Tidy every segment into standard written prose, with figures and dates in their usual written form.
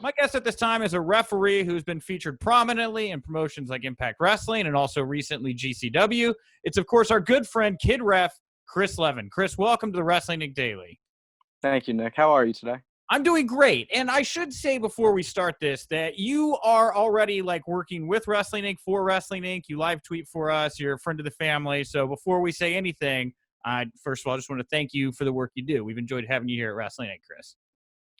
My guest at this time is a referee who's been featured prominently in promotions like Impact Wrestling and also recently GCW. It's, of course, our good friend, Kid Ref, Kris Levin. Kris, welcome to the Wrestling Nick Daily. Thank you, Nick. How are you today? I'm doing great. And I should say before we start this that you are already working with Wrestling Inc. for Wrestling Inc. You live tweet for us. You're a friend of the family. So before we say anything, first of all, I just want to thank you for the work you do. We've enjoyed having you here at Wrestling Inc., Kris.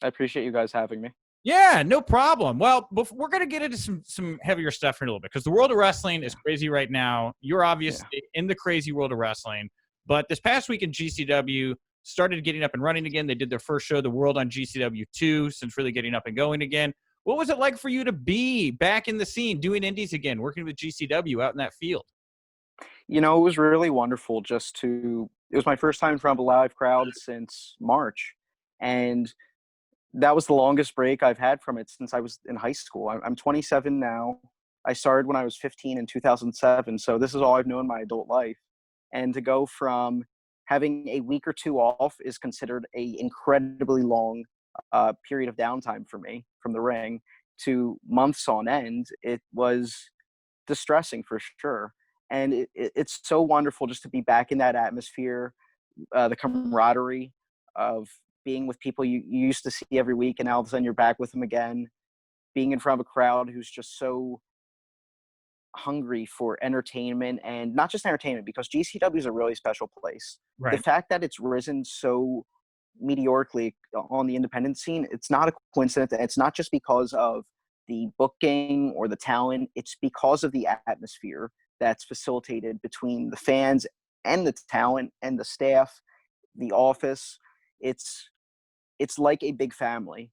I appreciate you guys having me. Yeah, no problem. Well, we're going to get into some heavier stuff here in a little bit because the world of wrestling is crazy right now. You're obviously in the crazy world of wrestling. But this past week in GCW started getting up and running again. They did their first show, The World, on GCW 2, since really getting up and going again. What was it like for you to be back in the scene, doing indies again, working with GCW out in that field? You know, it was really wonderful it was my first time in front of a live crowd since March. And that was the longest break I've had from it since I was in high school. I'm 27 now. I started when I was 15 in 2007. So this is all I've known my adult life. And to go from having a week or two off is considered a incredibly long period of downtime for me from the ring to months on end. It was distressing for sure. And it's so wonderful just to be back in that atmosphere, the camaraderie of being with people you used to see every week, and all of a sudden you're back with them again, being in front of a crowd who's just so hungry for entertainment, and not just entertainment, because GCW is a really special place. Right. The fact that it's risen so meteorically on the independent scene, it's not a coincidence. It's not just because of the booking or the talent. It's because of the atmosphere that's facilitated between the fans and the talent and the staff, the office. It's like a big family.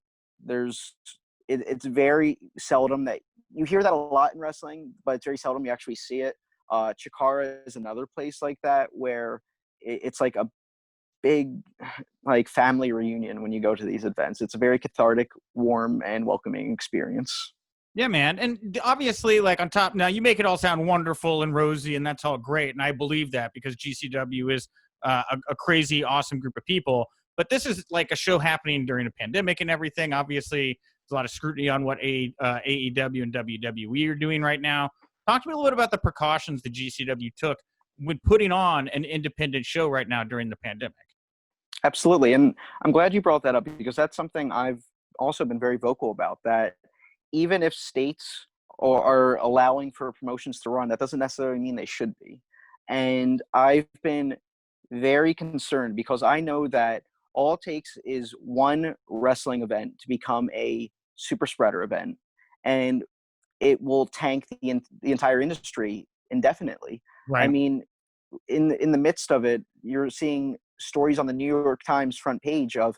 It's very seldom that you hear that a lot in wrestling, but it's very seldom you actually see it. Chikara is another place like that where it's like a big family reunion when you go to these events. It's a very cathartic, warm, and welcoming experience. Yeah, man. And obviously, on top, now you make it all sound wonderful and rosy, and that's all great. And I believe that because GCW is a crazy, awesome group of people. But this is like a show happening during a pandemic and everything. Obviously, there's a lot of scrutiny on what AEW and WWE are doing right now. Talk to me a little bit about the precautions the GCW took when putting on an independent show right now during the pandemic. Absolutely. And I'm glad you brought that up because that's something I've also been very vocal about, that even if states are allowing for promotions to run, that doesn't necessarily mean they should be. And I've been very concerned because I know that all it takes is one wrestling event to become a super spreader event, and it will tank the entire industry indefinitely. Right. I mean, in the midst of it, you're seeing stories on the New York Times front page of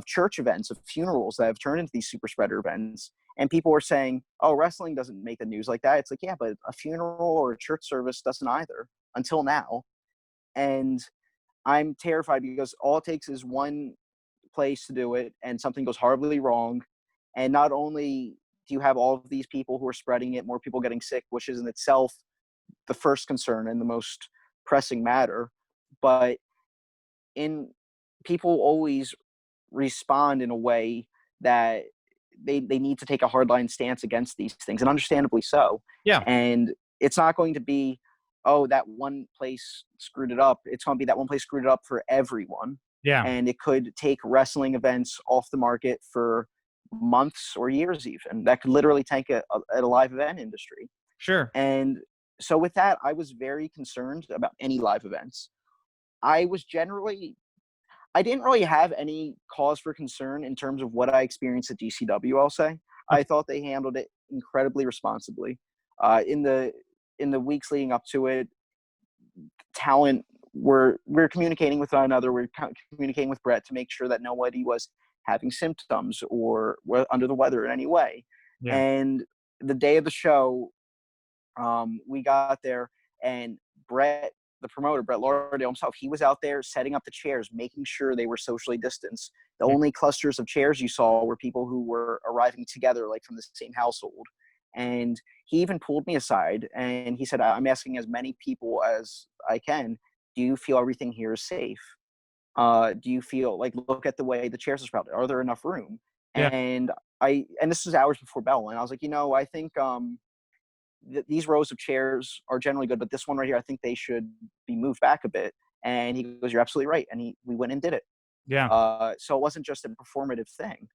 church events, of funerals that have turned into these super spreader events. And people are saying, oh, wrestling doesn't make the news like that. It's like, yeah, but a funeral or a church service doesn't either until now. And I'm terrified because all it takes is one place to do it and something goes horribly wrong. And not only do you have all of these people who are spreading it, more people getting sick, which is in itself the first concern and the most pressing matter, but people always respond in a way that they need to take a hardline stance against these things, and understandably so. Yeah. And it's not going to be, oh, that one place screwed it up. It's going to be that one place screwed it up for everyone. Yeah. And it could take wrestling events off the market for months or years even. That could literally tank a live event industry. Sure. And so with that, I was very concerned about any live events. I didn't really have any cause for concern in terms of what I experienced at GCW, I'll say. I thought they handled it incredibly responsibly. In the weeks leading up to it, talent we're communicating with one another. We're communicating with Brett to make sure that nobody was having symptoms or were under the weather in any way. Yeah. And the day of the show, we got there, and Brett, the promoter, Brett Lauderdale himself, he was out there setting up the chairs, making sure they were socially distanced. The only clusters of chairs you saw were people who were arriving together, like from the same household. And he even pulled me aside and he said, I'm asking as many people as I can, do you feel everything here is safe? Do you feel look at the way the chairs are sprouted? Are there enough room? Yeah. And and this is hours before bell, and I was like, I think these rows of chairs are generally good, but this one right here, I think they should be moved back a bit. And he goes, "You're absolutely right." And we went and did it. Yeah. So it wasn't just a performative thing.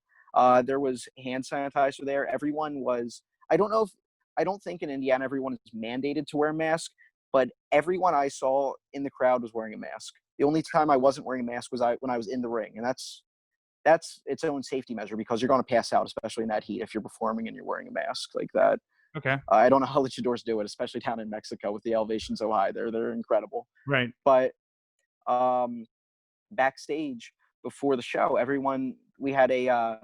There was hand sanitizer there. Everyone was. I don't know if I don't think in Indiana everyone is mandated to wear a mask, but everyone I saw in the crowd was wearing a mask. The only time I wasn't wearing a mask was when I was in the ring, and that's its own safety measure because you're going to pass out, especially in that heat if you're performing and you're wearing a mask like that. Okay. I don't know how luchadors do it, especially down in Mexico with the elevation so high. They're incredible. Right. But um, backstage before the show, we had a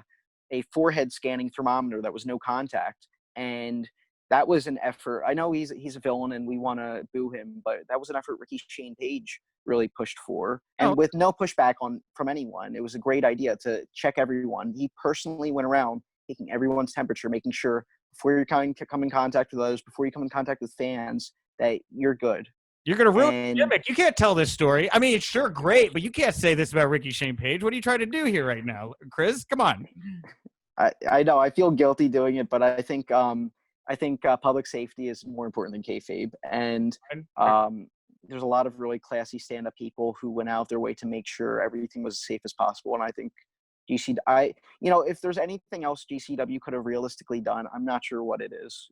forehead scanning thermometer that was no contact, and that was an effort. I know he's a villain and we want to boo him, but that was an effort Ricky Shane Page really pushed for, Oh. and with no pushback from anyone. It was a great idea to check everyone. He personally went around taking everyone's temperature, making sure before you come in contact with others, before you come in contact with fans, that you're good. You're going to ruin And the gimmick. You can't tell this story. I mean, it's sure great, but you can't say this about Ricky Shane Page. What are you trying to do here right now, Kris? Come on. I know I feel guilty doing it, but I think public safety is more important than kayfabe. And there's a lot of really classy stand-up people who went out their way to make sure everything was as safe as possible. And I think if there's anything else GCW could have realistically done, I'm not sure what it is.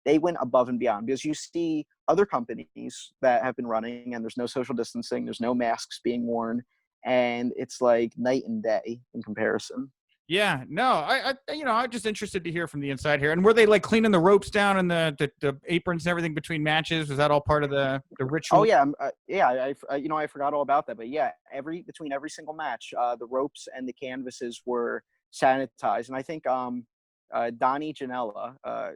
They went above and beyond, because you see other companies that have been running and there's no social distancing, there's no masks being worn, and it's like night and day in comparison. Yeah, no, I'm just interested to hear from the inside here. And were they like cleaning the ropes down and the aprons and everything between matches? Was that all part of the ritual? Oh yeah, I forgot all about that. But yeah, between every single match, the ropes and the canvases were sanitized, and I think Donnie Janela,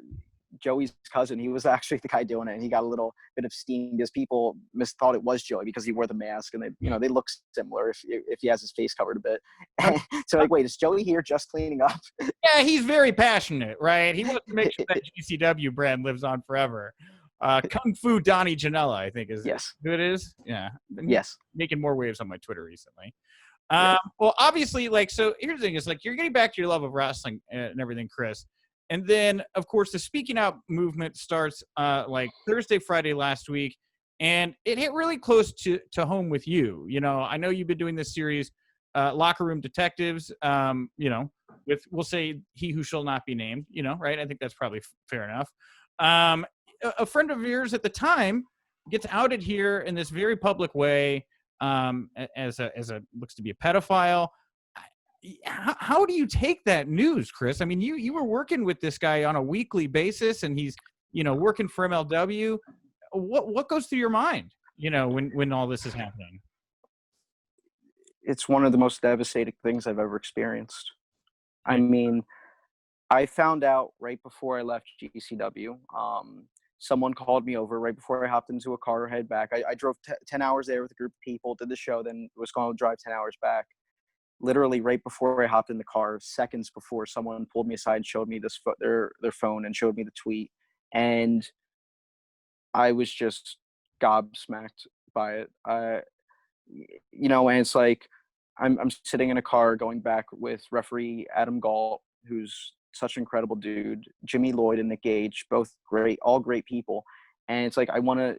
Joey's cousin, he was actually the guy doing it, and he got a little bit of steam because people thought it was Joey because he wore the mask, and they look similar if he has his face covered a bit. So like, wait, is Joey here just cleaning up? Yeah, he's very passionate, right? He wants to make sure that GCW brand lives on forever. Kung Fu Donnie Janela, I think, is who it is. Yeah. Yes. Making more waves on my Twitter recently. Yeah. Well, obviously, so here's the thing: is you're getting back to your love of wrestling and everything, Kris. And then, of course, the Speaking Out movement starts Thursday, Friday last week, and it hit really close to home with you. I know you've been doing this series, Locker Room Detectives. With, we'll say, He Who Shall Not Be Named. Right? I think that's probably fair enough. A friend of yours at the time gets outed here in this very public way as a looks to be a pedophile. How do you take that news, Kris? I mean, you were working with this guy on a weekly basis, and he's working for MLW. What goes through your mind, when all this is happening? It's one of the most devastating things I've ever experienced. I mean, I found out right before I left GCW. Someone called me over right before I hopped into a car to head back. I drove 10 hours there with a group of people, did the show, then was going to drive 10 hours back. Literally right before I hopped in the car, seconds before, someone pulled me aside and showed me their phone and showed me the tweet, and I was just gobsmacked by it. And it's like I'm sitting in a car going back with referee Adam Galt, who's such an incredible dude, Jimmy Lloyd and Nick Gage, both great, all great people, and it's like I want to,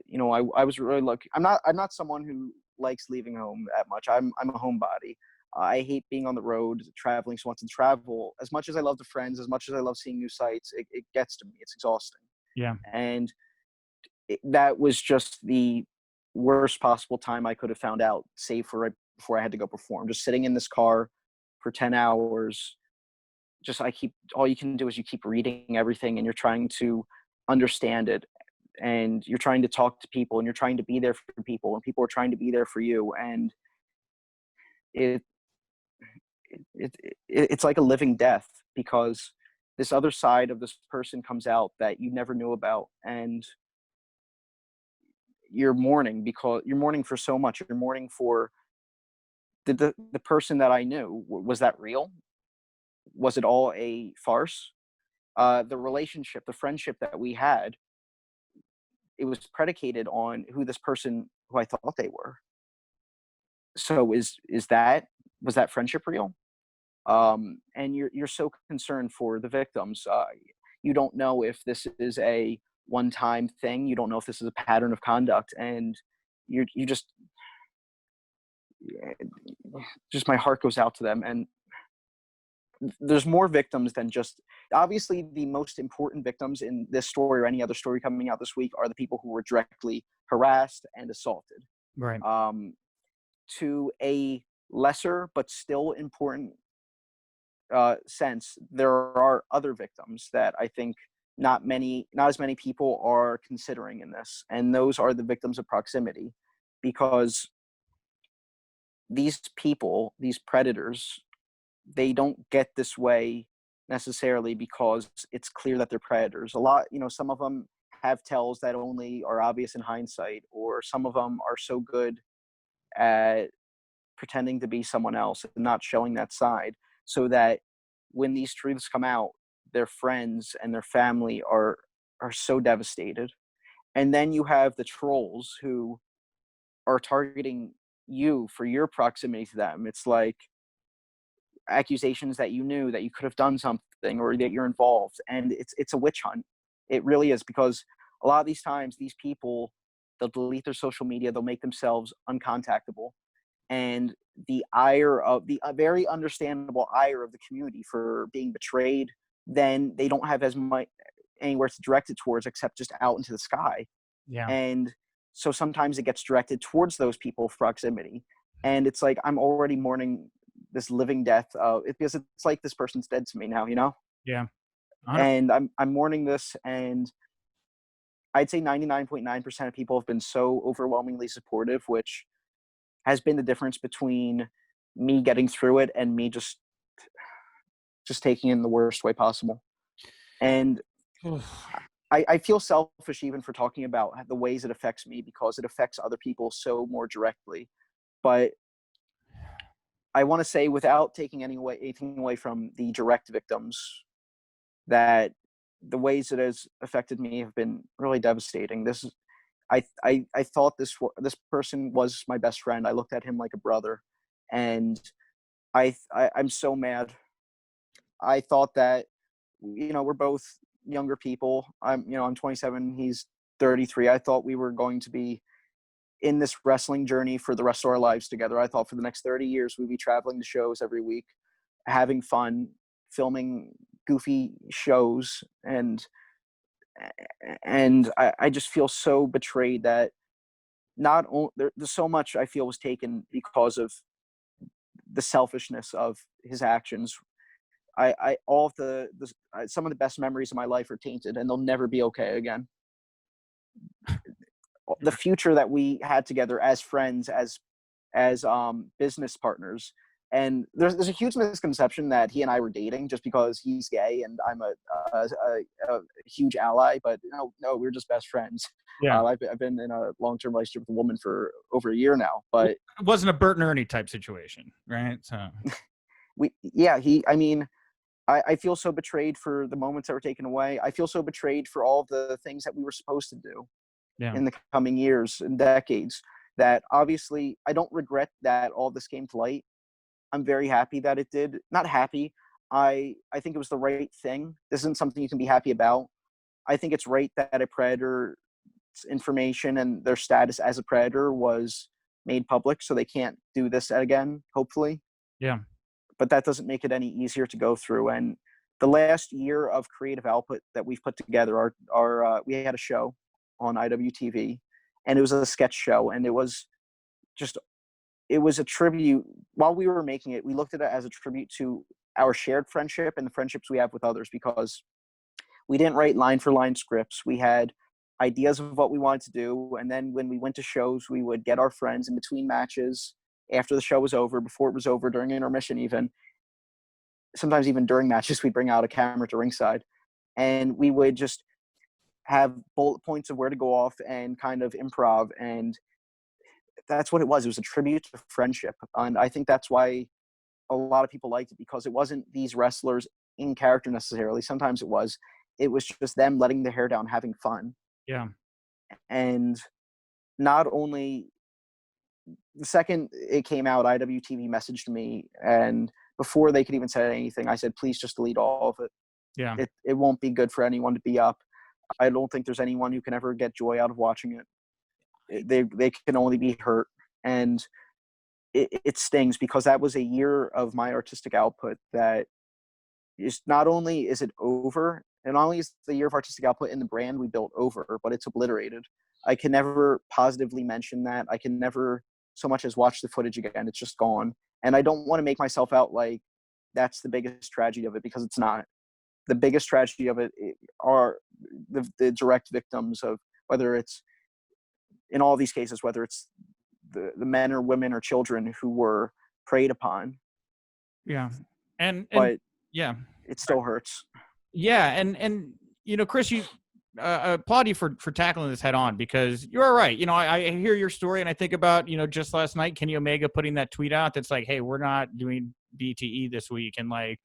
I was really lucky. I'm not someone who likes leaving home that much. I'm a homebody. I hate being on the road, traveling so much, and travel. As much as I love the friends, as much as I love seeing new sites, it gets to me. It's exhausting. Yeah. And that was just the worst possible time I could have found out, save for right before I had to go perform. Just sitting in this car for 10 hours. All you can do is you keep reading everything, and you're trying to understand it. And you're trying to talk to people, and you're trying to be there for people, and people are trying to be there for you. And it's like a living death, because this other side of this person comes out that you never knew about, and you're mourning because you're mourning for so much. You're mourning for the person that I knew. Was that real? Was it all a farce? The relationship, the friendship that we had, it was predicated on who I thought they were. So was that friendship real? And you're so concerned for the victims. You don't know if this is a one-time thing. You don't know if this is a pattern of conduct, and you just my heart goes out to them. And there's more victims than just, obviously the most important victims in this story or any other story coming out this week are the people who were directly harassed and assaulted. Right. To a lesser but still important sense, there are other victims that I think not as many people are considering in this, and those are the victims of proximity, because these people, these predators, they don't get this way necessarily because it's clear that they're predators. A lot, some of them have tells that only are obvious in hindsight, or some of them are so good at pretending to be someone else and not showing that side, so that when these truths come out, their friends and their family are so devastated. And then you have the trolls who are targeting you for your proximity to them. It's like accusations that you knew that you could have done something or that you're involved, and it's a witch hunt. It really is, because a lot of these times these people, they'll delete their social media, they'll make themselves uncontactable, and the ire of the very understandable ire of the community for being betrayed, then they don't have as much anywhere to direct it towards except just out into the sky. Yeah. And so sometimes it gets directed towards those people of proximity, and it's like I'm already mourning this living death because it's like this person's dead to me now, Yeah. 100%. and I'm mourning this. And I'd say 99.9% of people have been so overwhelmingly supportive, which has been the difference between me getting through it and me just taking it in the worst way possible. And I feel selfish even for talking about the ways it affects me, because it affects other people so more directly. But I want to say, without taking anything away from the direct victims, that the ways it has affected me have been really devastating. I thought this person was my best friend. I looked at him like a brother, and I'm so mad. I thought that, we're both younger people. I'm 27, he's 33. I thought we were going to be in this wrestling journey for the rest of our lives together. I thought for the next 30 years we'd be traveling to shows every week, having fun, filming goofy shows, and I just feel so betrayed that not only there's so much I feel was taken because of the selfishness of his actions. All of some of the best memories of my life are tainted, and they'll never be okay again. The future that we had together as friends, as business partners, and there's a huge misconception that he and I were dating just because he's gay and I'm a huge ally. But no, we're just best friends. Yeah. I've been in a long-term relationship with a woman for over a year now, but it wasn't a Bert and Ernie type situation, right? So I feel so betrayed for the moments that were taken away. I feel so betrayed for all the things that we were supposed to do yeah. in the coming years and decades, that obviously I don't regret that all this came to light. I'm very happy that it did. Not happy. I think it was the right thing. This isn't something you can be happy about. I think it's right that a predator's information and their status as a predator was made public, so they can't do this again, hopefully. Yeah. But that doesn't make it any easier to go through. And the last year of creative output that we've put together, we had a show on IWTV, and it was a sketch show, and it was a tribute. While we were making it, we looked at it as a tribute to our shared friendship and the friendships we have with others, because we didn't write line for line scripts. We had ideas of what we wanted to do, and then when we went to shows, we would get our friends in between matches, after the show was over, before it was over, during intermission, even sometimes even during matches, we'd bring out a camera to ringside, and we would just have bullet points of where to go off and kind of improv. And that's what it was. It was a tribute to friendship. And I think that's why a lot of people liked it, because it wasn't these wrestlers in character necessarily. Sometimes it was just them letting their hair down, having fun. Yeah. And not only the second it came out, IWTV messaged me and before they could even say anything, I said, please just delete all of it. Yeah. It won't be good for anyone to be up. I don't think there's anyone who can ever get joy out of watching it. They can only be hurt. And it stings because that was a year of my artistic output that is not only is it over, and not only is the year of artistic output in the brand we built over, but it's obliterated. I can never positively mention that. I can never so much as watch the footage again. It's just gone. And I don't want to make myself out like that's the biggest tragedy of it, because it's not. The biggest tragedy of it are the direct victims of, whether it's, in all these cases, whether it's the men or women or children who were preyed upon. Yeah. And But yeah, it still hurts. yeah. And, Kris, you, applaud you for tackling this head on, because you're right. I hear your story and I think about, just last night, Kenny Omega putting that tweet out that's like, hey, we're not doing BTE this week. And like,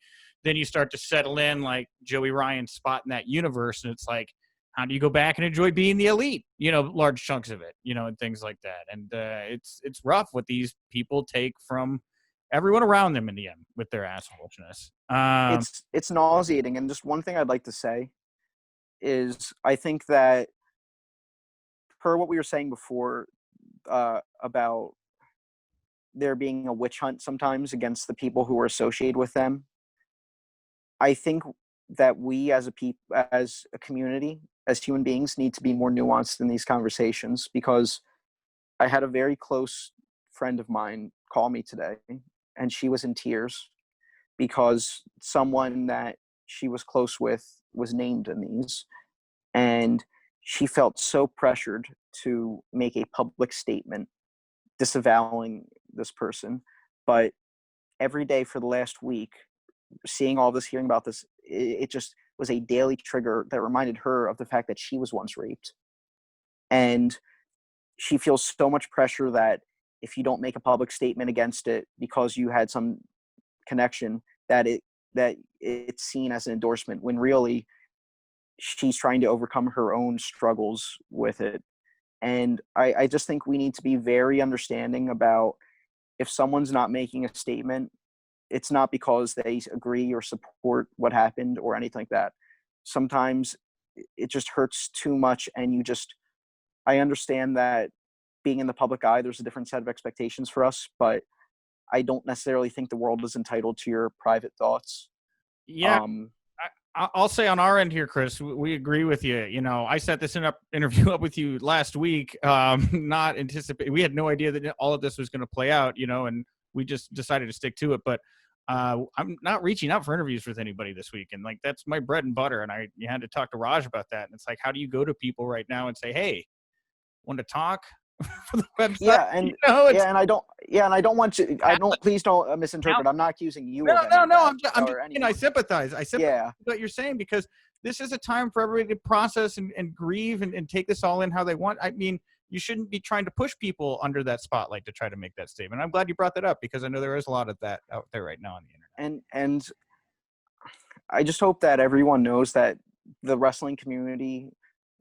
then you start to settle in like Joey Ryan's spot in that universe. And it's like, how do you go back and enjoy being the elite, large chunks of it, and things like that. And it's rough what these people take from everyone around them in the end with their assholishness. It's nauseating. And just one thing I'd like to say is, I think that, per what we were saying before, about there being a witch hunt sometimes against the people who are associated with them, I think that we as a community, as human beings, need to be more nuanced in these conversations. Because I had a very close friend of mine call me today, and she was in tears because someone that she was close with was named in these, and she felt so pressured to make a public statement disavowing this person. But every day for the last week, seeing all this, hearing about this, it just was a daily trigger that reminded her of the fact that she was once raped. And she feels so much pressure that if you don't make a public statement against it because you had some connection, that it's seen as an endorsement, when really she's trying to overcome her own struggles with it. And I just think we need to be very understanding about, if someone's not making a statement, it's not because they agree or support what happened or anything like that. Sometimes it just hurts too much, and I understand that being in the public eye, there's a different set of expectations for us, but I don't necessarily think the world is entitled to your private thoughts. Yeah. I'll say on our end here, Kris, we agree with you. I set this interview up with you last week, not anticipating. We had no idea that all of this was going to play out, and we just decided to stick to it. But I'm not reaching out for interviews with anybody this week. And like, that's my bread and butter. And you had to talk to Raj about that. And it's like, how do you go to people right now and say, hey, want to talk for the website? Yeah. And and I don't want to, please don't misinterpret. I'm not accusing you. No. I'm just, anyone. I sympathize. With what you're saying, because this is a time for everybody to process and grieve and take this all in how they want. I mean, you shouldn't be trying to push people under that spotlight to try to make that statement. I'm glad you brought that up, because I know there is a lot of that out there right now on the internet. And I just hope that everyone knows that the wrestling community,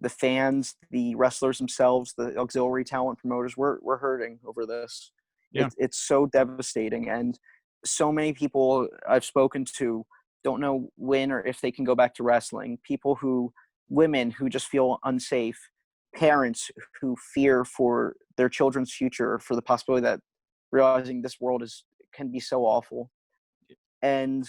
the fans, the wrestlers themselves, the auxiliary talent promoters, we're hurting over this. Yeah. It's so devastating. And so many people I've spoken to don't know when or if they can go back to wrestling. Women who just feel unsafe, parents who fear for their children's future, for the possibility that realizing this world can be so awful. And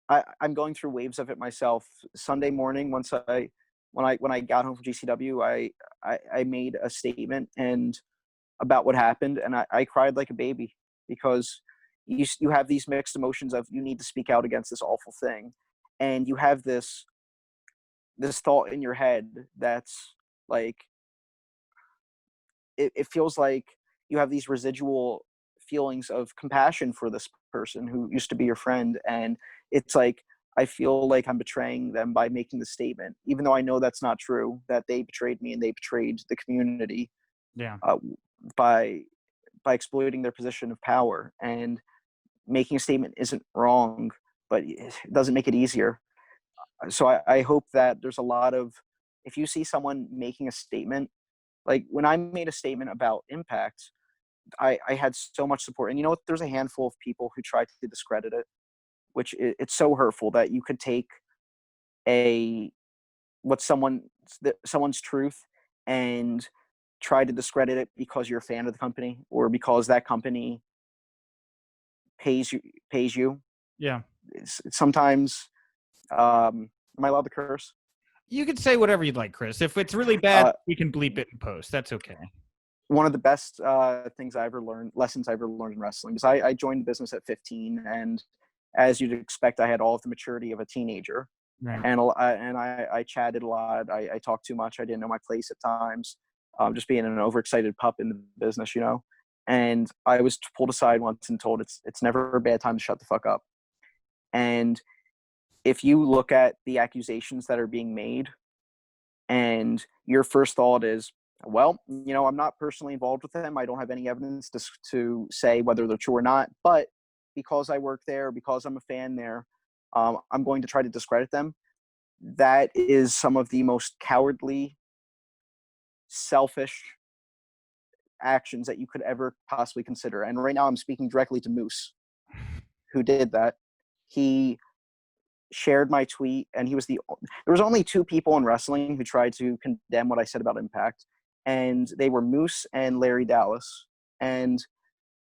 I'm going through waves of it myself. Sunday morning, when I got home from GCW, I made a statement about what happened, and I cried like a baby, because you have these mixed emotions of, you need to speak out against this awful thing, and you have this thought in your head that's like, it feels like you have these residual feelings of compassion for this person who used to be your friend, and it's like, I feel like I'm betraying them by making the statement, even though I know that's not true, that they betrayed me and they betrayed the community. Yeah. By exploiting their position of power. And making a statement isn't wrong, but it doesn't make it easier. So I hope that there's a lot of, if you see someone making a statement, like when I made a statement about Impact, I had so much support. And you know what? There's a handful of people who tried to discredit it, which it's so hurtful that you could take a what someone's truth and try to discredit it because you're a fan of the company or because that company pays you. Yeah. It's sometimes am I allowed to curse? You can say whatever you'd like, Kris. If it's really bad, Uh, we can bleep it in post. That's okay. one of the best lessons I ever learned in wrestling, because I joined the business at 15, and as you'd expect, I had all of the maturity of a teenager, Right. and I chatted a lot. I talked too much. I didn't know my place at times, just being an overexcited pup in the business, you know. And I was pulled aside once and told it's never a bad time to shut the fuck up. And if you look at the accusations that are being made, and your first thought is, well, you know, I'm not personally involved with them. I don't have any evidence to say whether they're true or not. But because I work there, because I'm a fan there, I'm going to try to discredit them. That is some of the most cowardly, selfish actions that you could ever possibly consider. And right now I'm speaking directly to Moose, who did that. He shared my tweet, and there was only two people in wrestling who tried to condemn what I said about Impact, and they were Moose and Larry Dallas. And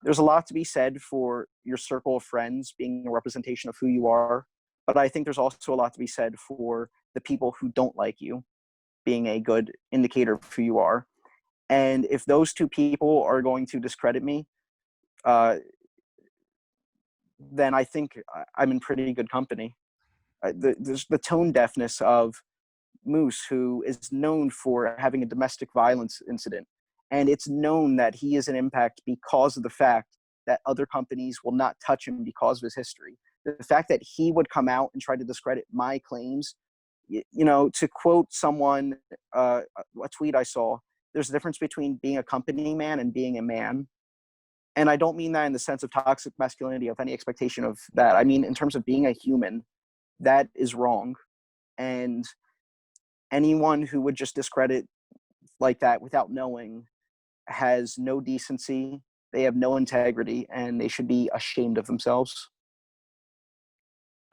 there's a lot to be said for your circle of friends being a representation of who you are, but I think there's also a lot to be said for the people who don't like you being a good indicator of who you are. And if those two people are going to discredit me, then I think I'm in pretty good company. There's the tone deafness of Moose, who is known for having a domestic violence incident. And it's known that he is an Impact because of the fact that other companies will not touch him because of his history. The fact that he would come out and try to discredit my claims, you know, to quote someone, a tweet I saw, there's a difference between being a company man and being a man. And I don't mean that in the sense of toxic masculinity, of any expectation of that. I mean, in terms of being a human, that is wrong. And anyone who would just discredit like that without knowing has no decency, they have no integrity, and they should be ashamed of themselves.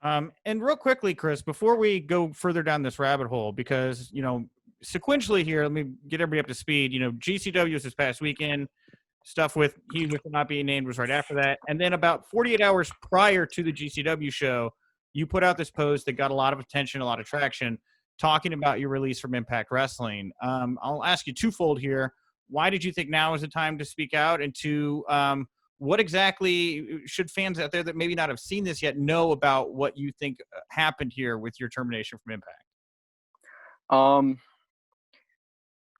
And real quickly, Kris, before we go further down this rabbit hole, because, you know, sequentially here, let me get everybody up to speed. You know, GCW was this past weekend. Stuff with He Who Cannot Be Named was right after that. And then about 48 hours prior to the GCW show, you put out this post that got a lot of attention, a lot of traction, talking about your release from Impact Wrestling. I'll ask you twofold here. Why did you think now is the time to speak out? And two, what exactly should fans out there that maybe not have seen this yet know about what you think happened here with your termination from Impact? Um,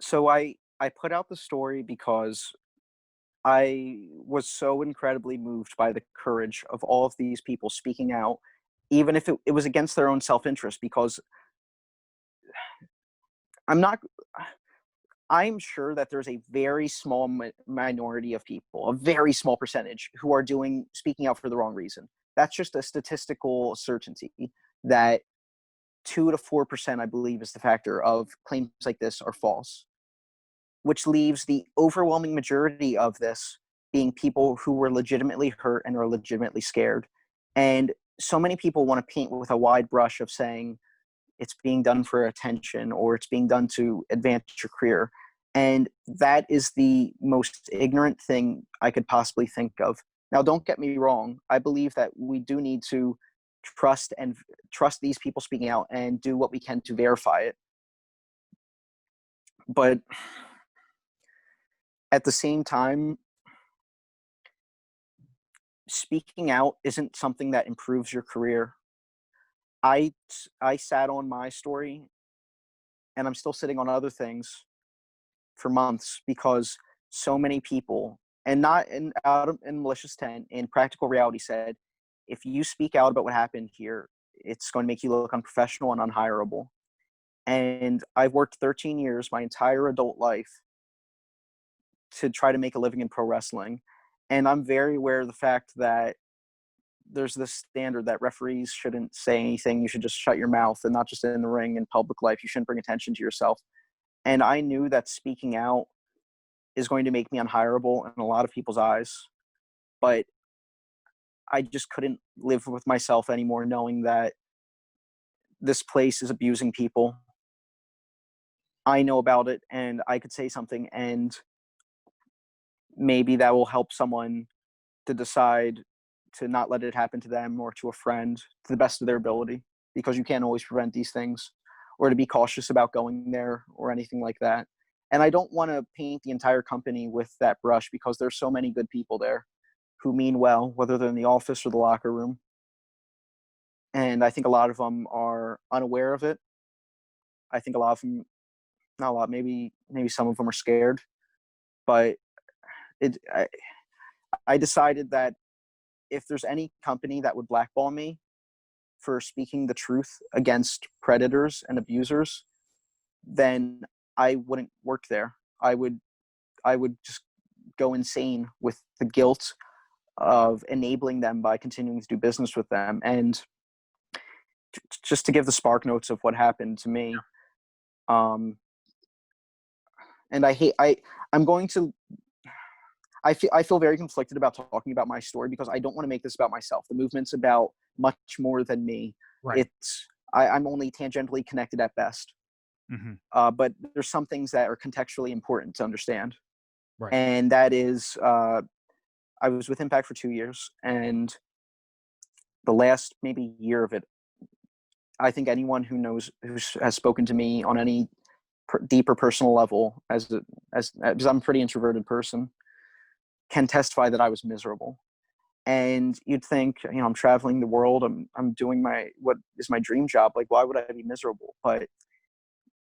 so I put out the story because I was so incredibly moved by the courage of all of these people speaking out, even if it was against their own self-interest, because I'm not I'm sure that there's a very small minority of people, a very small percentage, who are speaking out for the wrong reason. That's just a statistical certainty that 2 to 4%, I believe, is the factor of claims like this are false, which leaves the overwhelming majority of this being people who were legitimately hurt and are legitimately scared. And so many people want to paint with a wide brush of saying it's being done for attention or it's being done to advance your career. And that is the most ignorant thing I could possibly think of. Now, don't get me wrong. I believe that we do need to trust these people speaking out and do what we can to verify it. But at the same time, speaking out isn't something that improves your career. I sat on my story, and I'm still sitting on other things for months because so many people, and not in malicious intent, in practical reality, said, if you speak out about what happened here, it's going to make you look unprofessional and unhireable. And I've worked 13 years, my entire adult life, to try to make a living in pro wrestling. And I'm very aware of the fact that there's this standard that referees shouldn't say anything. You should just shut your mouth, and not just in the ring, in public life. You shouldn't bring attention to yourself. And I knew that speaking out is going to make me unhireable in a lot of people's eyes. But I just couldn't live with myself anymore, knowing that this place is abusing people. I know about it and I could say something, and maybe that will help someone to decide to not let it happen to them or to a friend to the best of their ability, because you can't always prevent these things, or to be cautious about going there or anything like that. And I don't want to paint the entire company with that brush, because there's so many good people there who mean well, whether they're in the office or the locker room. And I think a lot of them are unaware of it. I think a lot of them, not a lot, maybe some of them are scared. But it, I decided that if there's any company that would blackball me for speaking the truth against predators and abusers, then I wouldn't work there. I would just go insane with the guilt of enabling them by continuing to do business with them. And just to give the spark notes of what happened to me, and I'm going to I feel very conflicted about talking about my story, because I don't want to make this about myself. The movement's about much more than me. Right. I'm only tangentially connected at best. But there's some things that are contextually important to understand. Right. And that is, I was with Impact for 2 years, and the last maybe year of it, I think anyone who has spoken to me on any deeper personal level, because I'm a pretty introverted person, can testify that I was miserable. And you'd think, I'm traveling the world, I'm doing what is my dream job. Like, why would I be miserable? But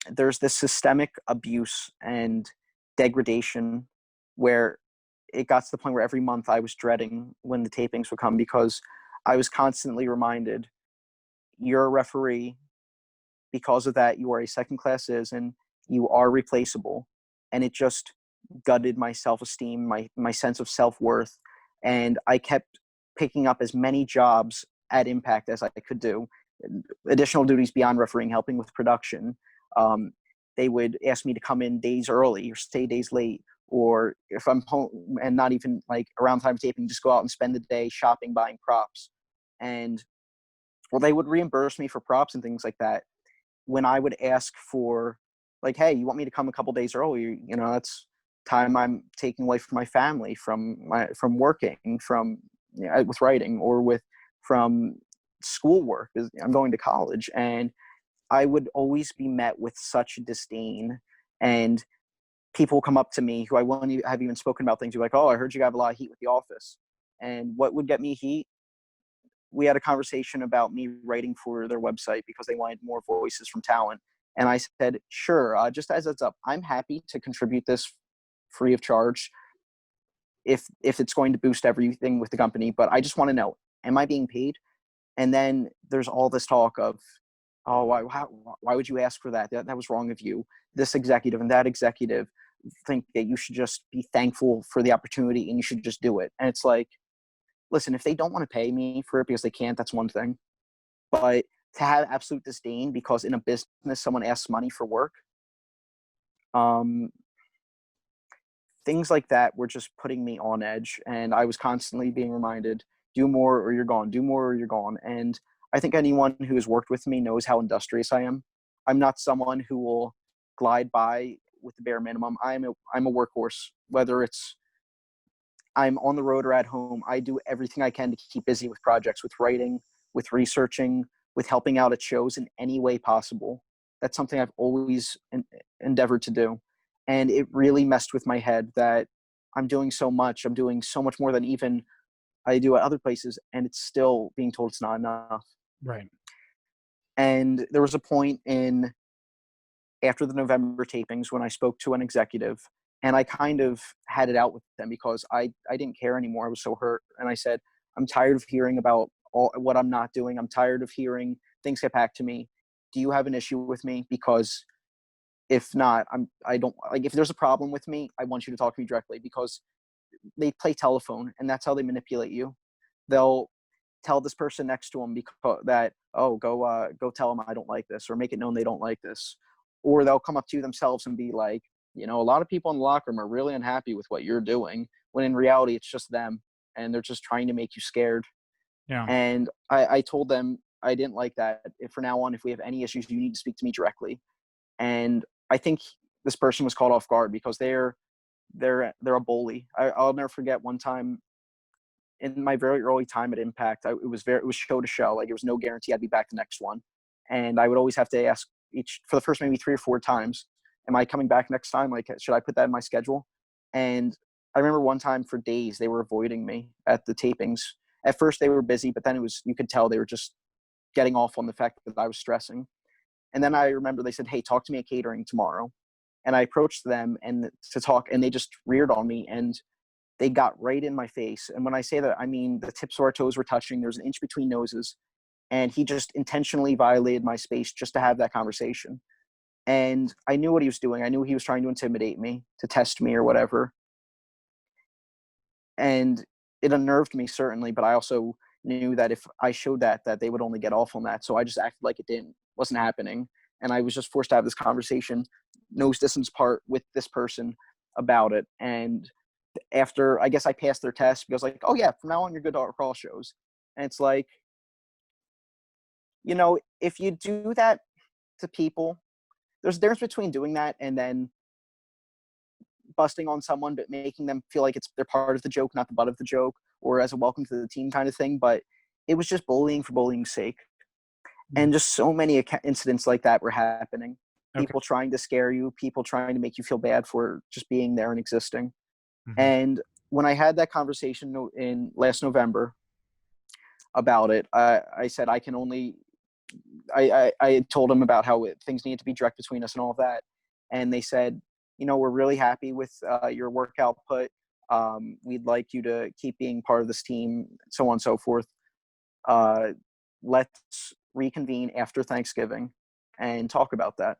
there's this systemic abuse and degradation where it got to the point where every month I was dreading when the tapings would come, because I was constantly reminded, you're a referee. Because of that, you are a second-class citizen. You are replaceable. And it just gutted my self-esteem, my sense of self-worth. And I kept picking up as many jobs at Impact as I could do, additional duties beyond refereeing, helping with production. They would ask me to come in days early or stay days late, or if I'm home and not even like around time of taping, just go out and spend the day shopping, buying props. And well, they would reimburse me for props and things like that. When I would ask for, like, hey, you want me to come a couple days early? That's time I'm taking away from my family, from working, from with writing, or from schoolwork. I'm going to college, and I would always be met with such disdain. And people come up to me who I wouldn't have even spoken about things. You're like, oh, I heard you have a lot of heat with The Office. And what would get me heat? We had a conversation about me writing for their website because they wanted more voices from talent. And I said, sure, just as it's up, I'm happy to contribute this free of charge if it's going to boost everything with the company. But I just want to know, am I being paid? And then there's all this talk of, oh, why would you ask for that? That was wrong of you. This executive and that executive think that you should just be thankful for the opportunity and you should just do it. And it's like, listen, if they don't want to pay me for it because they can't, that's one thing. But to have absolute disdain because in a business someone asks money for work, things like that were just putting me on edge. And I was constantly being reminded, do more or you're gone, do more or you're gone. And I think anyone who has worked with me knows how industrious I am. I'm not someone who will glide by with the bare minimum. I'm a workhorse, whether it's I'm on the road or at home. I do everything I can to keep busy with projects, with writing, with researching, with helping out at shows in any way possible. That's something I've always endeavored to do. And it really messed with my head that I'm doing so much. I'm doing so much more than even I do at other places, and it's still being told it's not enough. Right. And there was a point after the November tapings when I spoke to an executive, and I kind of had it out with them because I didn't care anymore. I was so hurt. And I said, I'm tired of hearing about what I'm not doing. I'm tired of hearing things get back to me. Do you have an issue with me? Because if not, I don't like, if there's a problem with me, I want you to talk to me directly, because they play telephone and that's how they manipulate you. They'll tell this person next to them because that, oh, go tell them I don't like this, or make it known they don't like this. Or they'll come up to you themselves and be like, You know, a lot of people in the locker room are really unhappy with what you're doing, when in reality it's just them, and they're just trying to make you scared. Yeah. And I told them I didn't like that. If from now on, if we have any issues, you need to speak to me directly. And I think this person was caught off guard because they're a bully. I'll never forget one time in my very early time at Impact. It was show to show. Like, it was no guarantee I'd be back the next one, and I would always have to ask each for the first maybe 3 or 4 times, "Am I coming back next time? Like, should I put that in my schedule?" And I remember one time for days they were avoiding me at the tapings. At first they were busy, but then you could tell they were just getting off on the fact that I was stressing. And then I remember they said, "Hey, talk to me at catering tomorrow." And I approached them and to talk, and they just reared on me, and they got right in my face. And when I say that, I mean the tips of our toes were touching. There was an inch between noses, and he just intentionally violated my space just to have that conversation. And I knew what he was doing. I knew he was trying to intimidate me, to test me or whatever. And it unnerved me, certainly, but I also knew that if I showed that they would only get off on that. So I just acted like wasn't happening. And I was just forced to have this conversation, nose distance part, with this person about it. And after, I guess I passed their test, because like, "Oh yeah, from now on you're good to all shows." And it's like, if you do that to people, there's a difference between doing that and then busting on someone, but making them feel like they're part of the joke, not the butt of the joke, or as a welcome to the team kind of thing. But it was just bullying for bullying's sake. And just so many incidents like that were happening. Okay. People trying to scare you, people trying to make you feel bad for just being there and existing. Mm-hmm. And when I had that conversation in last November about it, I said I told them about how things need to be direct between us and all of that. And they said, "We're really happy with your work output. We'd like you to keep being part of this team," so on and so forth. Let's reconvene after Thanksgiving and talk about that.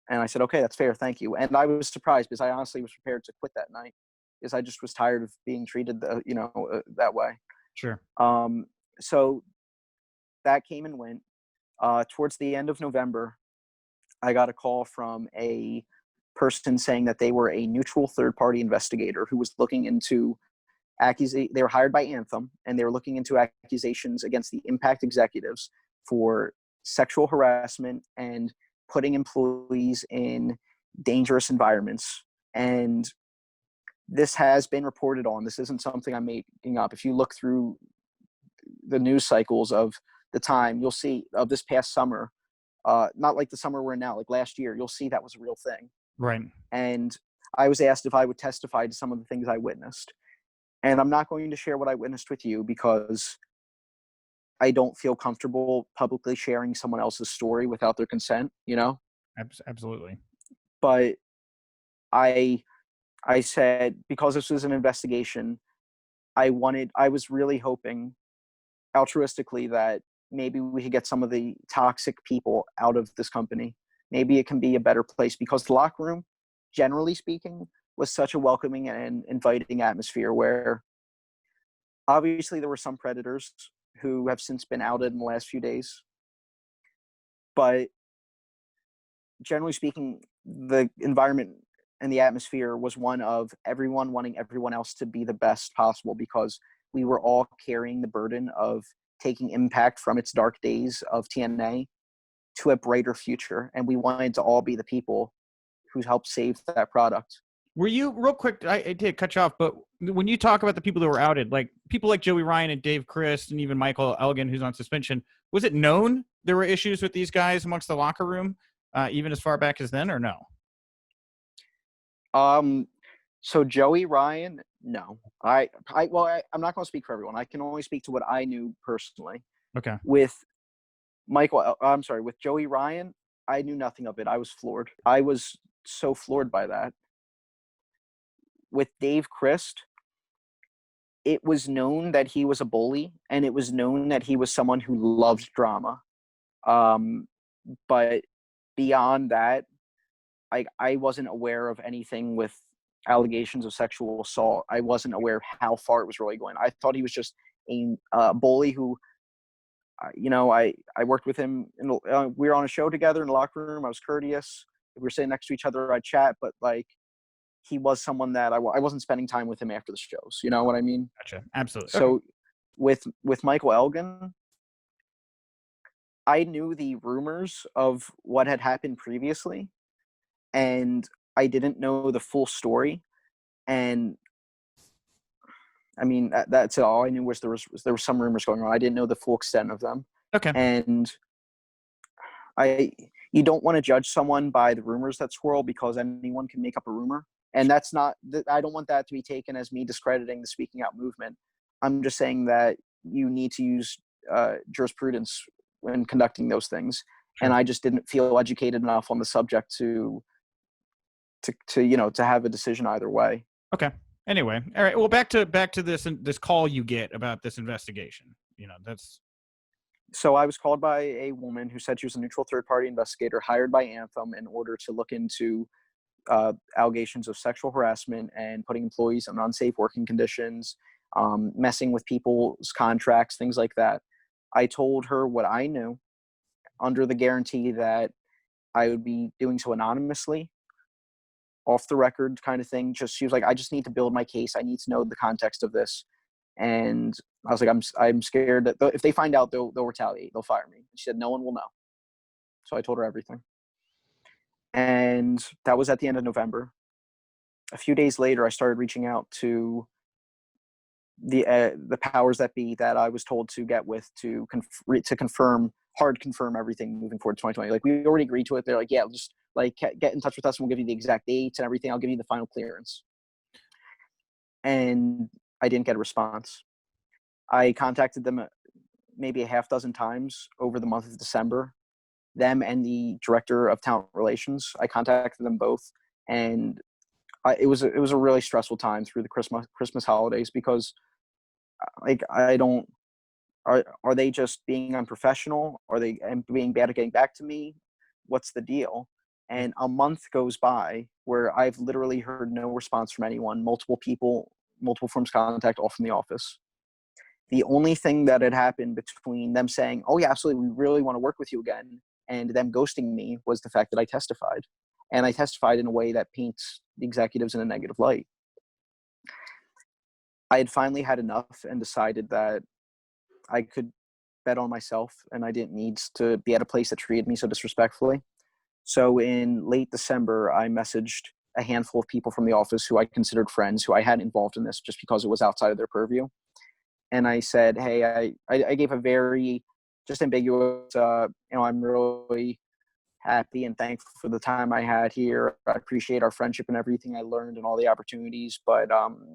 And I said, "Okay, that's fair. Thank you." And I was surprised, because I honestly was prepared to quit that night, because I just was tired of being treated, that way. Sure. So that came and went. Towards the end of November, I got a call from a person saying that they were a neutral third-party investigator who was looking into they were hired by Anthem, and they were looking into accusations against the Impact executives for sexual harassment and putting employees in dangerous environments. And this has been reported on. This isn't something I'm making up. If you look through the news cycles of the time, you'll see, of this past summer, not like the summer we're in now, like last year, you'll see that was a real thing. Right. And I was asked if I would testify to some of the things I witnessed. And I'm not going to share what I witnessed with you, because I don't feel comfortable publicly sharing someone else's story without their consent, Absolutely. But I said, because this was an investigation, I was really hoping altruistically that maybe we could get some of the toxic people out of this company. Maybe it can be a better place, because the locker room, generally speaking, was such a welcoming and inviting atmosphere, where obviously there were some predators who have since been outed in the last few days. But generally speaking, the environment and the atmosphere was one of everyone wanting everyone else to be the best possible, because we were all carrying the burden of taking Impact from its dark days of TNA to a brighter future. And we wanted to all be the people who helped save that product. Were you, real quick, I did cut you off, but when you talk about the people that were outed, like people like Joey Ryan and Dave Christ and even Michael Elgin, who's on suspension, was it known there were issues with these guys amongst the locker room, even as far back as then, or no? So Joey Ryan, no. I'm not going to speak for everyone. I can only speak to what I knew personally. Okay. With with Joey Ryan, I knew nothing of it. I was floored. I was so floored by that. With Dave Christ, it was known that he was a bully, and it was known that he was someone who loved drama. But beyond that, I wasn't aware of anything with allegations of sexual assault. I wasn't aware of how far it was really going. I thought he was just a bully who, I worked with him. We were on a show together in the locker room. I was courteous. we were sitting next to each other, I'd chat, but like he was someone that I wasn't spending time with him after the shows. You know what I mean? Gotcha. Absolutely. Okay. So with Michael Elgin, I knew the rumors of what had happened previously, and I didn't know the full story. And I mean, that's all I knew was there were some rumors going on. I didn't know the full extent of them. Okay. And you don't want to judge someone by the rumors that swirl, because anyone can make up a rumor. And that's not, I don't want that to be taken as me discrediting the speaking out movement. I'm just saying that you need to use jurisprudence when conducting those things. Sure. And I just didn't feel educated enough on the subject to have a decision either way. Okay. Anyway, all right. Well, back to this call you get about this investigation. That's. So I was called by a woman who said she was a neutral third-party investigator hired by Anthem in order to look into allegations of sexual harassment and putting employees in unsafe working conditions, messing with people's contracts, things like that. I told her what I knew under the guarantee that I would be doing so anonymously, off the record kind of thing. She was like, I just need to build my case. I need to know the context of this. And I was like, I'm scared that if they find out, they'll retaliate. They'll fire me. She said, no one will know. So I told her everything. And that was at the end of November. A few days later, I started reaching out to the powers that be that I was told to get with to confirm everything moving forward to 2020. Like, we already agreed to it. They're like, yeah, just like get in touch with us and we'll give you the exact dates and everything. I'll give you the final clearance. And I didn't get a response. I contacted them maybe a half dozen times over the month of December. Them and the director of talent relations, I contacted them both, and it was a really stressful time through the Christmas holidays, because like are they just being unprofessional? Are they being bad at getting back to me? What's the deal? And a month goes by where I've literally heard no response from anyone. Multiple people, multiple forms of contact, all from the office. The only thing that had happened between them saying, oh yeah, absolutely, we really want to work with you again, and them ghosting me was the fact that I testified. And I testified in a way that paints the executives in a negative light. I had finally had enough and decided that I could bet on myself, and I didn't need to be at a place that treated me so disrespectfully. So in late December, I messaged a handful of people from the office who I considered friends, who I hadn't involved in this just because it was outside of their purview. And I said, hey, I gave a very just ambiguous, I'm really happy and thankful for the time I had here. I appreciate our friendship and everything I learned and all the opportunities, but I'm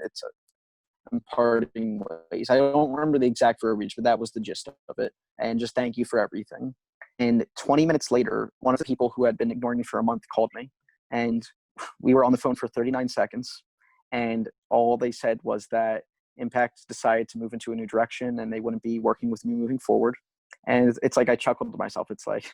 parting ways. I don't remember the exact verbiage, but that was the gist of it. And just thank you for everything. And 20 minutes later, one of the people who had been ignoring me for a month called me, and we were on the phone for 39 seconds. And all they said was that Impact decided to move into a new direction and they wouldn't be working with me moving forward. And it's like, I chuckled to myself. It's like,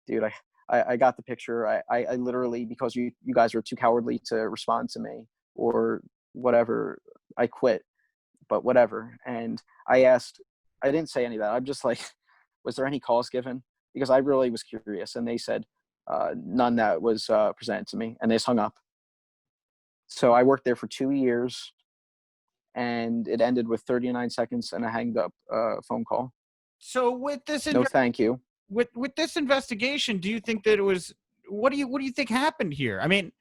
dude, I got the picture. I literally, because you guys were too cowardly to respond to me or whatever, I quit, but whatever. And I didn't say any of that. I'm just like, was there any cause given? Because I really was curious. And they said none that was presented to me, and they just hung up. So I worked there for 2 years, and it ended with 39 seconds and a hanged up phone call. So with this, no, thank you. With this investigation, do you think that it was? What do you think happened here? I mean,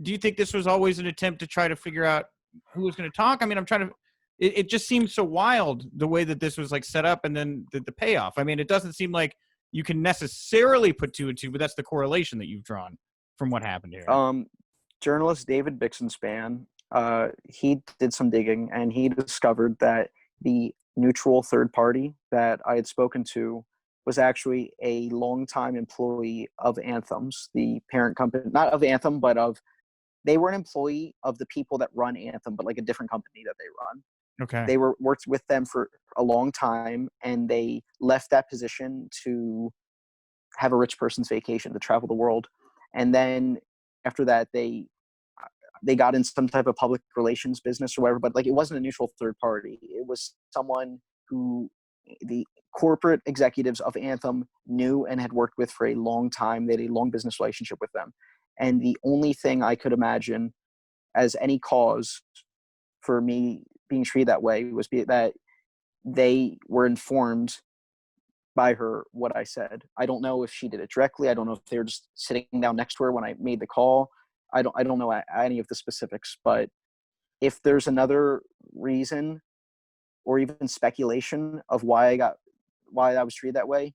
do you think this was always an attempt to try to figure out who was going to talk? I mean, I'm trying to. It just seems so wild the way that this was like set up, and then the payoff. I mean, it doesn't seem like you can necessarily put two and two, but that's the correlation that you've drawn from what happened here. Journalist David Bixenspan, he did some digging, and he discovered that the neutral third party that I had spoken to was actually a longtime employee of Anthem's, the parent company, not of Anthem, but they were an employee of the people that run Anthem, but like a different company that they run. Okay. They worked with them for a long time, and they left that position to have a rich person's vacation, to travel the world. And then after that, they got in some type of public relations business or whatever, but like it wasn't a neutral third party. It was someone who corporate executives of Anthem knew and had worked with for a long time. They had a long business relationship with them. And the only thing I could imagine as any cause for me being treated that way was that they were informed by her what I said. I don't know if she did it directly. I don't know if they were just sitting down next to her when I made the call. I don't know any of the specifics, but if there's another reason or even speculation of why I was treated that way,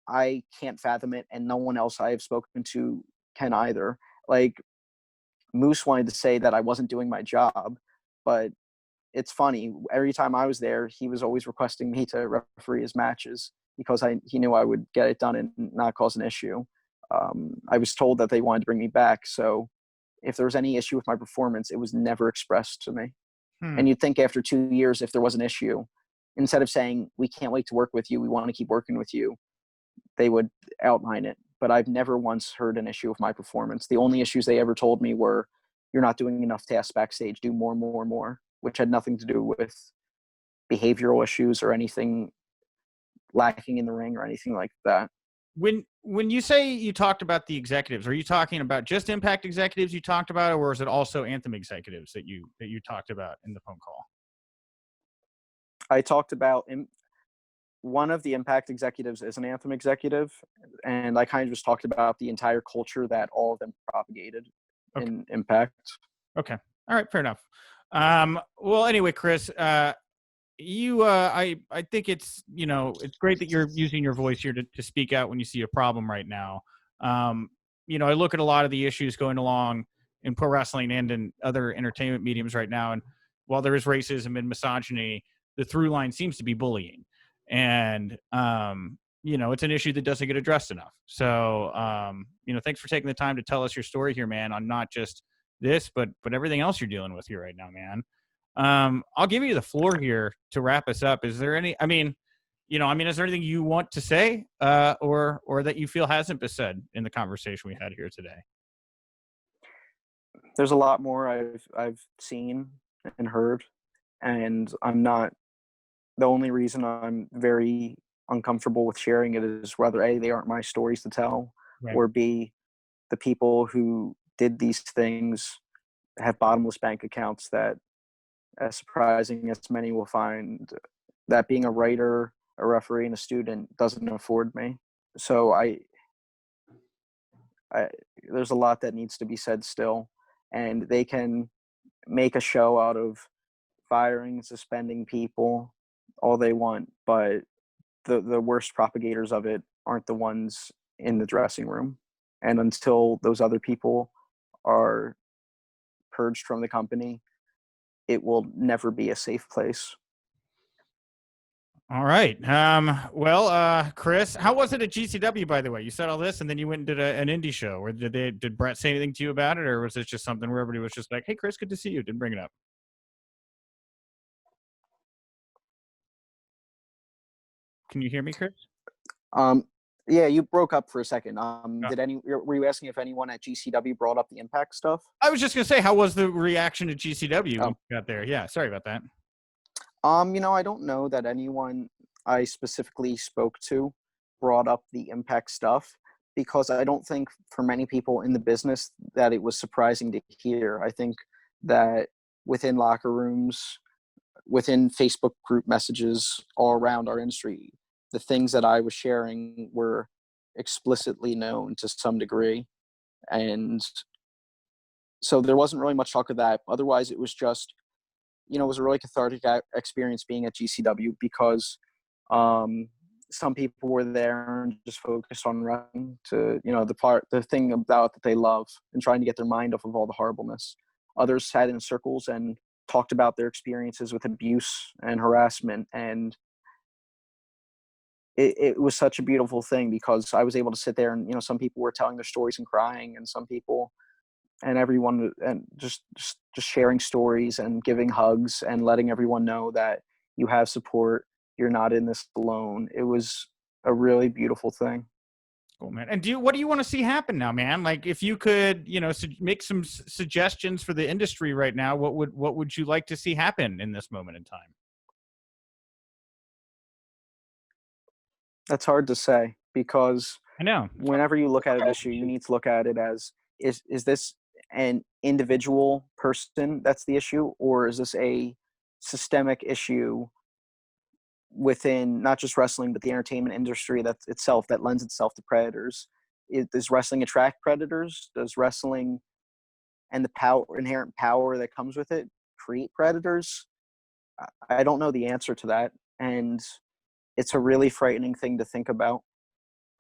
I can't fathom it, and no one else I have spoken to can either. Like, Moose wanted to say that I wasn't doing my job, but it's funny. Every time I was there, he was always requesting me to referee his matches because he knew I would get it done and not cause an issue. I was told that they wanted to bring me back, so if there was any issue with my performance, it was never expressed to me. And you'd think after 2 years, if there was an issue, instead of saying, we can't wait to work with you, we want to keep working with you, they would outline it. But I've never once heard an issue with my performance. The only issues they ever told me were, you're not doing enough tasks backstage, do more, more, more, which had nothing to do with behavioral issues or anything lacking in the ring or anything like that. When you say you talked about the executives, are you talking about just Impact executives you talked about, or is it also Anthem executives that you talked about in the phone call? I talked about one of the Impact executives is an Anthem executive, and I kind of just talked about the entire culture that all of them propagated in Impact. Okay. All right. Fair enough. Well, anyway, Kris, I think it's great that you're using your voice here to speak out when you see a problem right now. I look at a lot of the issues going along in pro wrestling and in other entertainment mediums right now, and while there is racism and misogyny, the through line seems to be bullying, and it's an issue that doesn't get addressed enough. So thanks for taking the time to tell us your story here, man, on not just this but everything else you're dealing with here right now, man. I'll give you the floor here to wrap us up. Is there any, is there anything you want to say, or that you feel hasn't been said in the conversation we had here today? There's a lot more I've seen and heard, and the only reason I'm very uncomfortable with sharing it is whether A, they aren't my stories to tell, right, or B, the people who did these things have bottomless bank accounts that, as surprising as many will find, that being a writer, a referee, and a student doesn't afford me. So there's a lot that needs to be said still, and they can make a show out of firing, suspending people all they want, but the worst propagators of it aren't the ones in the dressing room. And until those other people are purged from the company, it will never be a safe place. All right. Kris, how was it at GCW, by the way? You said all this and then you went and did an indie show. Or did Brett say anything to you about it, or was it just something where everybody was just like, hey, Kris, good to see you? Didn't bring it up. Can you hear me, Kris? Yeah, you broke up for a second. Were you asking if anyone at GCW brought up the Impact stuff? I was just gonna say, how was the reaction to GCW when you got there? Yeah, sorry about that. I don't know that anyone I specifically spoke to brought up the Impact stuff, because I don't think for many people in the business that it was surprising to hear. I think that within locker rooms, within Facebook group messages all around our industry, the things that I was sharing were explicitly known to some degree. And so there wasn't really much talk of that. Otherwise, it was just, it was a really cathartic experience being at GCW, because some people were there and just focused on running to, the thing about that they love and trying to get their mind off of all the horribleness. Others sat in circles and talked about their experiences with abuse and harassment, and it was such a beautiful thing, because I was able to sit there and, some people were telling their stories and crying, and some people and everyone, and just sharing stories and giving hugs and letting everyone know that you have support, you're not in this alone. It was a really beautiful thing. Cool, man. And what do you want to see happen now, man? Like, if you could, make some suggestions for the industry right now, what would you like to see happen in this moment in time? That's hard to say because I know. whenever you look at an issue, you need to look at it as is this an individual person that's the issue, or is this a systemic issue within not just wrestling but the entertainment industry that itself that lends itself to predators? Does wrestling attract predators? Does wrestling and the inherent power that comes with it create predators? I don't know the answer to that, and it's a really frightening thing to think about.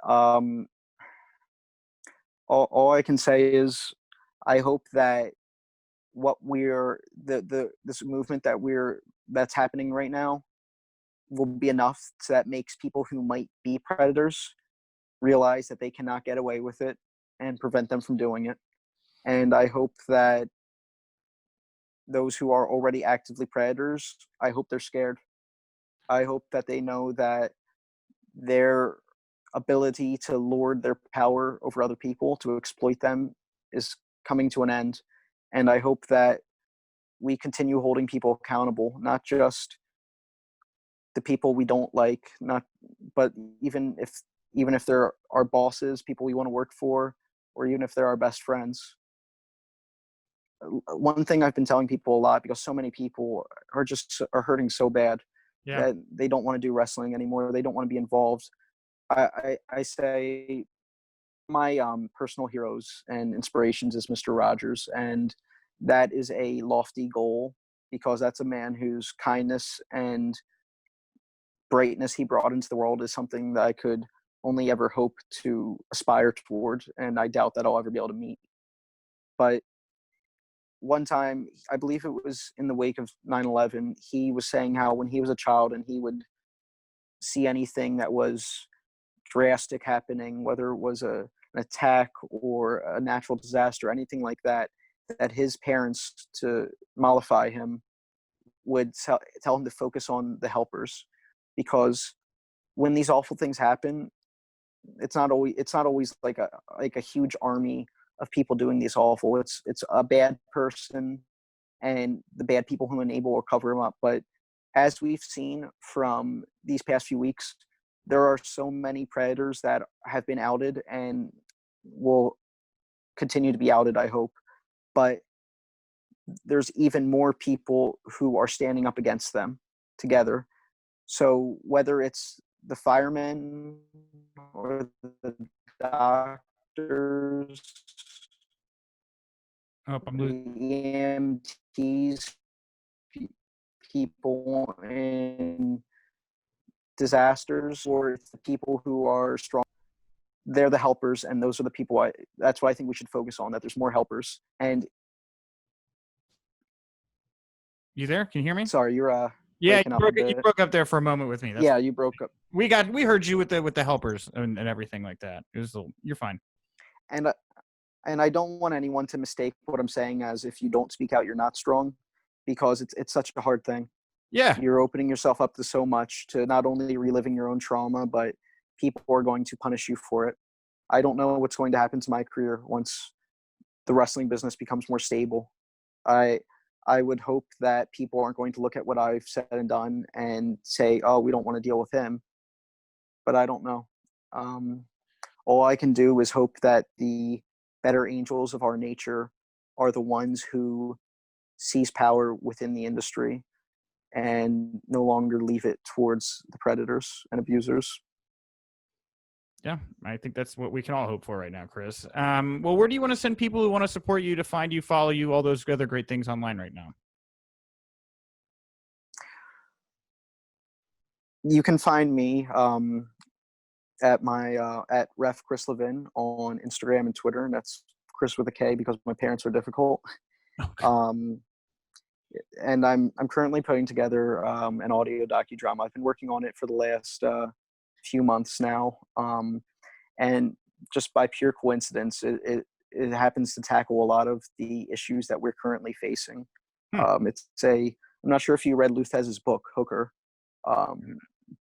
Um, all I can say is I hope that what we're the this movement that's happening right now will be enough so that makes people who might be predators realize that they cannot get away with it and prevent them from doing it. And I hope that those who are already actively predators, I hope they're scared. I hope that they know that their ability to lord their power over other people, to exploit them, is coming to an end. And I hope that we continue holding people accountable, not just the people we don't like, not but even if they're our bosses, people we want to work for, or even if they're our best friends. One thing I've been telling people a lot, because so many people are hurting so bad Yeah. that they don't want to do wrestling anymore. They don't want to be involved. I say my personal heroes and inspirations is Mr. Rogers, and that is a lofty goal because that's a man whose kindness and brightness he brought into the world is something that I could only ever hope to aspire toward, and I doubt that I'll ever be able to meet. But one time, I believe it was in the wake of 9/11, he was saying how when he was a child and he would see anything that was drastic happening, whether it was an attack or a natural disaster, anything like that, that his parents, to mollify him, would tell him to focus on the helpers, because when these awful things happen, it's not always like a huge army of people doing these awful. It's a bad person and the bad people who enable or cover them up. But as we've seen from these past few weeks, there are so many predators that have been outed and will continue to be outed, I hope. But there's even more people who are standing up against them together. So whether it's the firemen or the doctors, Oh, I'm the losing. EMTs, people in disasters, or it's the people who are strong, they're the helpers, and those are the people that's what I think we should focus on, that there's more helpers. And You there? Can you hear me? sorry, you're Yeah, breaking up a you bit. broke up there for a moment with me. That's Yeah, you broke up. we heard you with the helpers and everything like that. You're fine. And and I don't want anyone to mistake what I'm saying as if you don't speak out, you're not strong, because it's such a hard thing. Yeah. You're opening yourself up to so much, to not only reliving your own trauma, but people are going to punish you for it. I don't know what's going to happen to my career once the wrestling business becomes more stable. I I would hope that people aren't going to look at what I've said and done and say, "Oh, we don't want to deal with him." But I don't know. Um, all I can do is hope that the better angels of our nature are the ones who seize power within the industry and no longer leave it towards the predators and abusers. Yeah, I think that's what we can all hope for right now, Kris. Well, where do you want to send people who want to support you, to find you, follow you, all those other great things online right now? You can find me at my at Ref Kris Levin on Instagram and Twitter, and that's Chris with a K because my parents are difficult. Okay. Um, and I'm currently putting together an audio docudrama. I've been working on it for the last few months now, and just by pure coincidence, it happens to tackle a lot of the issues that we're currently facing. Hmm. I'm not sure if you read Luthez's book Hooker,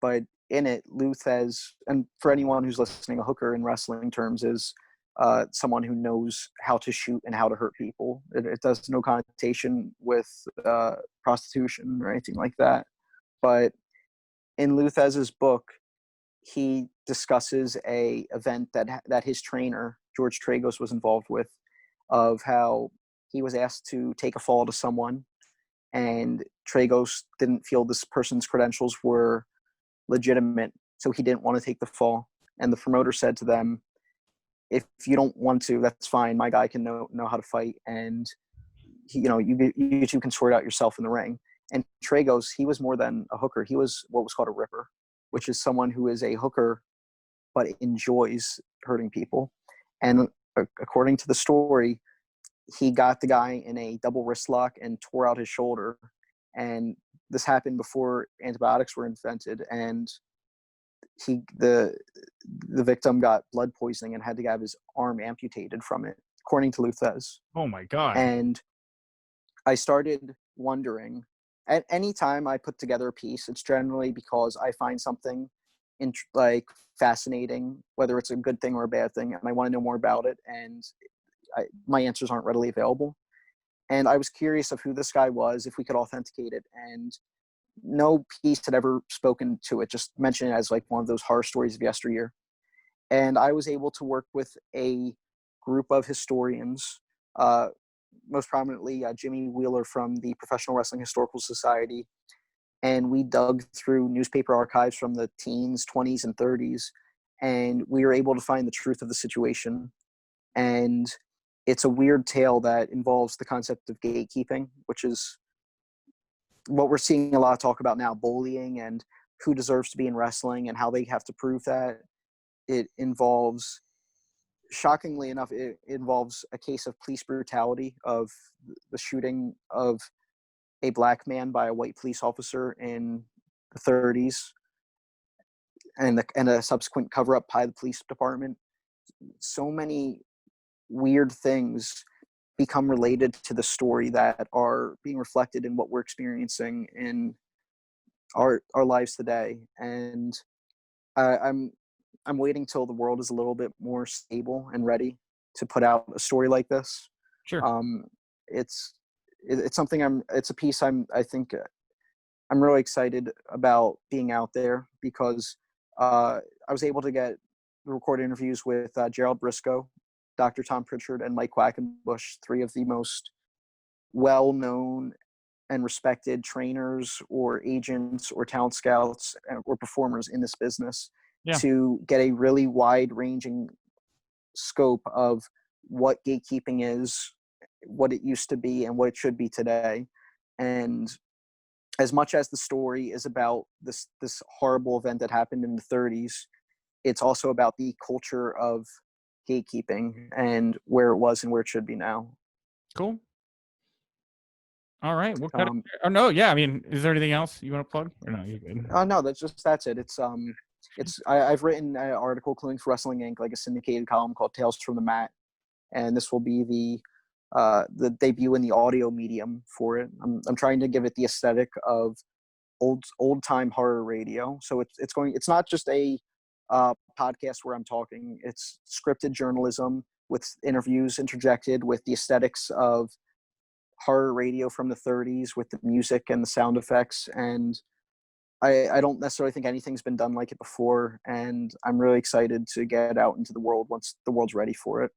but in it, Luthez, and for anyone who's listening, a hooker in wrestling terms is someone who knows how to shoot and how to hurt people. It does no connotation with prostitution or anything like that. But in Luthez's book, he discusses a event that his trainer George Tragos was involved with, of how he was asked to take a fall to someone, and Tragos didn't feel this person's credentials were legitimate, so he didn't want to take the fall. And the promoter said to them, "If you don't want to, that's fine. My guy can know how to fight, and you two can sort it out yourself in the ring." And Tragos, he was more than a hooker. He was what was called a ripper, which is someone who is a hooker but enjoys hurting people. And according to the story, he got the guy in a double wrist lock and tore out his shoulder. And this happened before antibiotics were invented. And the victim got blood poisoning and had to have his arm amputated from it, according to Luthez. Oh my God. And I started wondering, at any time I put together a piece, it's generally because I find something fascinating, whether it's a good thing or a bad thing, and I want to know more about it, and my answers aren't readily available. And I was curious of who this guy was, if we could authenticate it, and no piece had ever spoken to it, just mentioned it as like one of those horror stories of yesteryear. And I was able to work with a group of historians, most prominently Jimmy Wheeler from the Professional Wrestling Historical Society. And we dug through newspaper archives from the teens, 20s, and 30s, and we were able to find the truth of the situation. And it's a weird tale that involves the concept of gatekeeping, which is what we're seeing a lot of talk about now, bullying and who deserves to be in wrestling and how they have to prove that. It involves, shockingly enough, it involves a case of police brutality, of the shooting of a black man by a white police officer in the 30s, and a subsequent cover-up by the police department. So many weird things become related to the story that are being reflected in what we're experiencing in our lives today. And I'm waiting till the world is a little bit more stable and ready to put out a story like this. Sure. It's something it's a piece I think I'm really excited about being out there, because I was able to record interviews with Gerald Briscoe, Dr. Tom Pritchard, and Mike Quackenbush, three of the most well-known and respected trainers or agents or talent scouts or performers in this business, to get a really wide-ranging scope of what gatekeeping is, what it used to be, and what it should be today. And as much as the story is about this horrible event that happened in the 30s, it's also about the culture of gatekeeping and where it was and where it should be now. Cool. All right. We'll cut it. Oh no, yeah. I mean, is there anything else you want to plug? Or no, you're good. No, that's it. I've written an article including for Wrestling Inc., like a syndicated column called Tales from the Mat, and this will be the debut in the audio medium for it. I'm trying to give it the aesthetic of old time horror radio. So it's not just a podcast where I'm talking. It's scripted journalism with interviews interjected with the aesthetics of horror radio from the 30s, with the music and the sound effects. And I don't necessarily think anything's been done like it before, and I'm really excited to get out into the world once the world's ready for it.